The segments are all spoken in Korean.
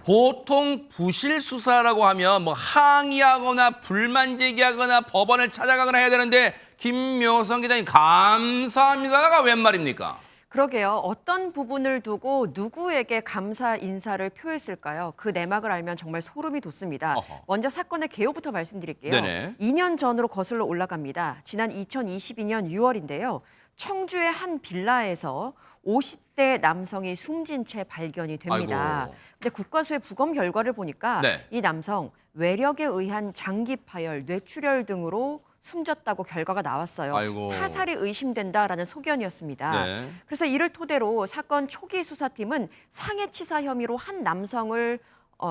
보통 부실 수사라고 하면 뭐 항의하거나 불만 제기하거나 법원을 찾아가거나 해야 되는데 김묘성 기자님 감사합니다가 웬 말입니까? 그러게요. 어떤 부분을 두고 누구에게 감사 인사를 표했을까요? 그 내막을 알면 정말 소름이 돋습니다. 어허. 먼저 사건의 개요부터 말씀드릴게요. 네네. 2년 전으로 거슬러 올라갑니다. 지난 2022년 6월인데요. 청주의 한 빌라에서 50대 남성이 숨진 채 발견이 됩니다. 아이고. 근데 국과수의 부검 결과를 보니까 네. 이 남성 외력에 의한 장기 파열, 뇌출혈 등으로 숨졌다고 결과가 나왔어요. 아이고. 타살이 의심된다라는 소견이었습니다. 네. 그래서 이를 토대로 사건 초기 수사팀은 상해치사 혐의로 한 남성을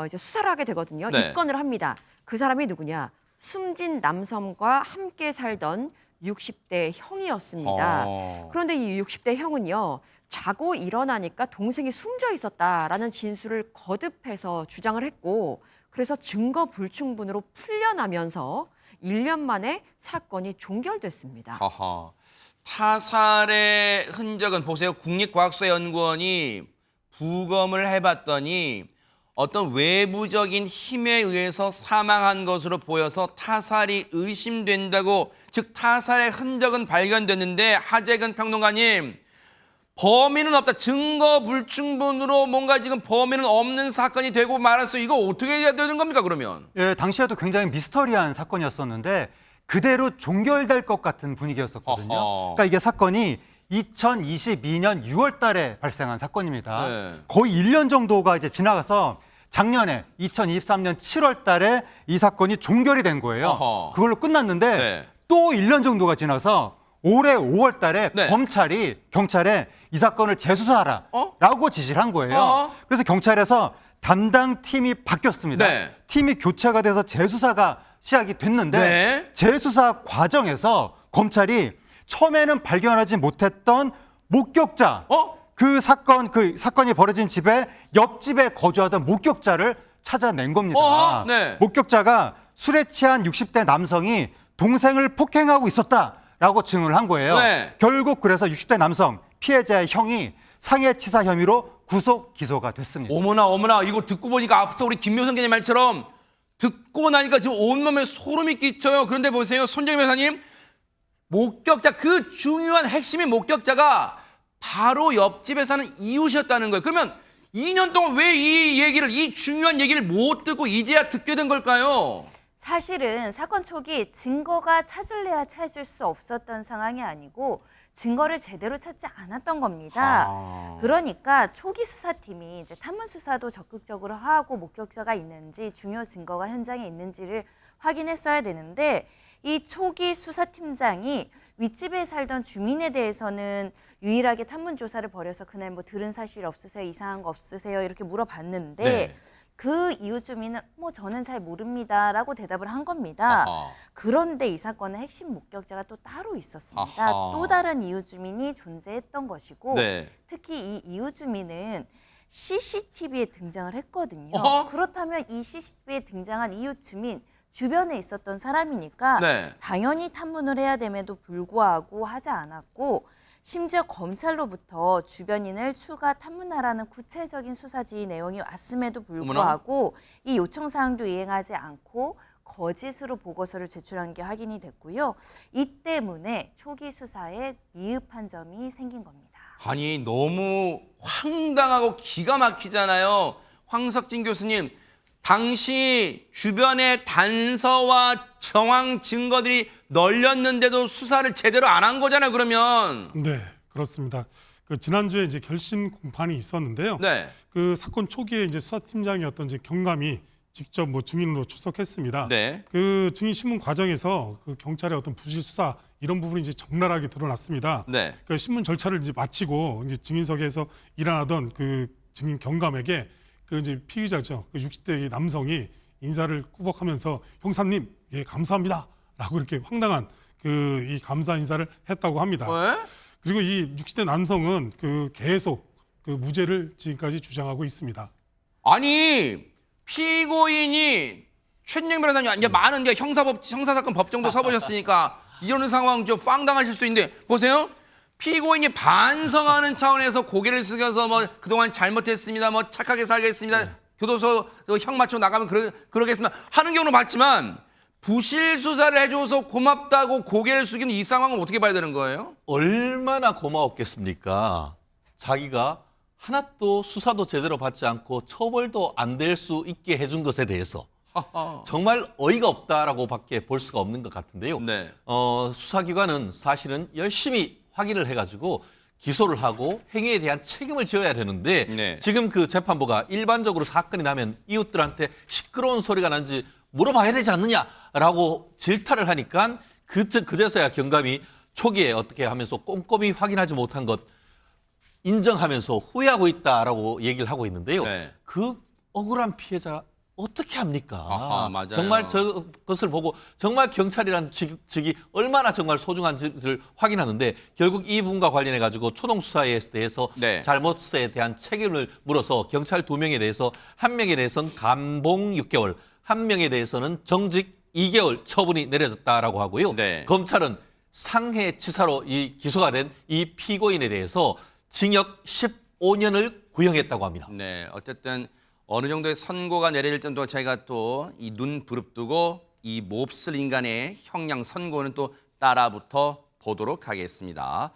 이제 수사를 하게 되거든요. 네. 입건을 합니다. 그 사람이 누구냐? 숨진 남성과 함께 살던 60대 형이었습니다. 그런데 이 60대 형은요. 자고 일어나니까 동생이 숨져 있었다라는 진술을 거듭해서 주장을 했고 그래서 증거 불충분으로 풀려나면서 1년 만에 사건이 종결됐습니다. 하하. 타살의 흔적은 보세요. 국립과학수사연구원이 부검을 해봤더니 어떤 외부적인 힘에 의해서 사망한 것으로 보여서 타살이 의심된다고, 즉 타살의 흔적은 발견됐는데 하재근 평론가님, 범인은 없다. 증거 불충분으로 뭔가 지금 범인은 없는 사건이 되고 말았어요. 이거 어떻게 해야 되는 겁니까 그러면? 예, 당시에도 굉장히 미스터리한 사건이었었는데 그대로 종결될 것 같은 분위기였었거든요. 어허. 그러니까 이게 사건이 2022년 6월 달에 발생한 사건입니다. 네. 거의 1년 정도가 이제 지나가서 작년에 2023년 7월 달에 이 사건이 종결이 된 거예요. 어허. 그걸로 끝났는데 네. 또 1년 정도가 지나서 올해 5월 달에 네. 경찰에 이 사건을 재수사하라라고 지시를 한 거예요. 어? 그래서 경찰에서 담당 팀이 바뀌었습니다. 네. 팀이 교체가 돼서 재수사가 시작이 됐는데 네. 재수사 과정에서 검찰이 처음에는 발견하지 못했던 목격자, 그 사건이 벌어진 집에 옆집에 거주하던 목격자를 찾아낸 겁니다. 네. 목격자가 술에 취한 60대 남성이 동생을 폭행하고 있었다라고 증언을 한 거예요. 네. 결국 그래서 60대 남성 피해자의 형이 상해치사 혐의로 구속 기소가 됐습니다. 어머나 이거 듣고 보니까 앞서 우리 김묘성 기자님 말처럼 듣고 나니까 지금 온몸에 소름이 끼쳐요. 그런데 보세요. 손정희 변호사님, 목격자, 그 중요한 핵심인 목격자가 바로 옆집에 사는 이웃이었다는 거예요. 그러면 2년 동안 왜 이 중요한 얘기를 못 듣고 이제야 듣게 된 걸까요? 사실은 사건 초기 증거가 찾을래야 찾을 수 없었던 상황이 아니고 증거를 제대로 찾지 않았던 겁니다. 그러니까 초기 수사팀이 이제 탐문 수사도 적극적으로 하고 목격자가 있는지 중요 증거가 현장에 있는지를 확인했어야 되는데 이 초기 수사팀장이 윗집에 살던 주민에 대해서는 유일하게 탐문 조사를 벌여서 그날 뭐 들은 사실 없으세요? 이상한 거 없으세요? 이렇게 물어봤는데 네. 그 이웃 주민은 뭐 저는 잘 모릅니다라고 대답을 한 겁니다. 아하. 그런데 이 사건의 핵심 목격자가 또 따로 있었습니다. 아하. 또 다른 이웃 주민이 존재했던 것이고 네. 특히 이 이웃 주민은 CCTV에 등장을 했거든요. 어허. 그렇다면 이 CCTV에 등장한 이웃 주민 주변에 있었던 사람이니까 네. 당연히 탐문을 해야 됨에도 불구하고 하지 않았고 심지어 검찰로부터 주변인을 추가 탐문하라는 구체적인 수사 지휘 내용이 왔음에도 불구하고 이 요청 사항도 이행하지 않고 거짓으로 보고서를 제출한 게 확인이 됐고요. 이 때문에 초기 수사에 미흡한 점이 생긴 겁니다. 아니 너무 황당하고 기가 막히잖아요. 황석진 교수님, 당시 주변에 단서와 정황 증거들이 널렸는데도 수사를 제대로 안 한 거잖아요. 그러면. 네, 그렇습니다. 그 지난주에 이제 결심 공판이 있었는데요. 네. 그 사건 초기에 이제 수사팀장이었던 이제 경감이 직접 뭐 증인으로 출석했습니다. 네. 그 증인 신문 과정에서 그 경찰의 어떤 부실 수사 이런 부분이 이제 적나라하게 드러났습니다. 네. 그 신문 절차를 이제 마치고 이제 증인석에서 일어나던 그 증인 경감에게 그 이제 피의자죠. 그 60대 남성이 인사를 꾸벅하면서 형사님, 예, 감사합니다라고 이렇게 황당한 그 이 감사 인사를 했다고 합니다. 왜? 그리고 이 60대 남성은 그 계속 그 무죄를 지금까지 주장하고 있습니다. 아니 피고인이 최진영 변호사님 이제 많은 게 형사사건 법정도 서보셨으니까 이런 상황 좀 황당하실 수도 있는데 보세요. 피고인이 반성하는 차원에서 고개를 숙여서 뭐 그동안 잘못했습니다. 뭐 착하게 살겠습니다. 교도소 형 맞춰 나가면 그러겠습니다. 하는 경우는 봤지만 부실 수사를 해줘서 고맙다고 고개를 숙이는 이 상황은 어떻게 봐야 되는 거예요? 얼마나 고마웠겠습니까? 자기가 하나도 수사도 제대로 받지 않고 처벌도 안 될 수 있게 해준 것에 대해서 정말 어이가 없다라고밖에 볼 수가 없는 것 같은데요. 네. 수사기관은 사실은 열심히 확인을 해가지고 기소를 하고 행위에 대한 책임을 져야 되는데 네. 지금 그 재판부가 일반적으로 사건이 나면 이웃들한테 시끄러운 소리가 난지 물어봐야 되지 않느냐라고 질타를 하니까 그제서야 경감이 초기에 어떻게 하면서 꼼꼼히 확인하지 못한 것 인정하면서 후회하고 있다라고 얘기를 하고 있는데요. 네. 그 억울한 피해자 어떻게 합니까? 아하, 맞아요. 정말 저것을 보고 정말 경찰이란 직이 얼마나 정말 소중한지를 확인하는데 결국 이 부분과 관련해 가지고 초동 수사에 대해서 네. 잘못에 대한 책임을 물어서 경찰 2명에 대해서 1명에 대해서는 감봉 6개월, 1명에 대해서는 정직 2개월 처분이 내려졌다라고 하고요. 네. 검찰은 상해치사로 이 기소가 된 이 피고인에 대해서 징역 15년을 구형했다고 합니다. 네, 어쨌든 어느 정도의 선고가 내려질 정도 저희가 또 이 눈 부릅뜨고 이 몹쓸 인간의 형량 선고는 또 따라붙어 보도록 하겠습니다.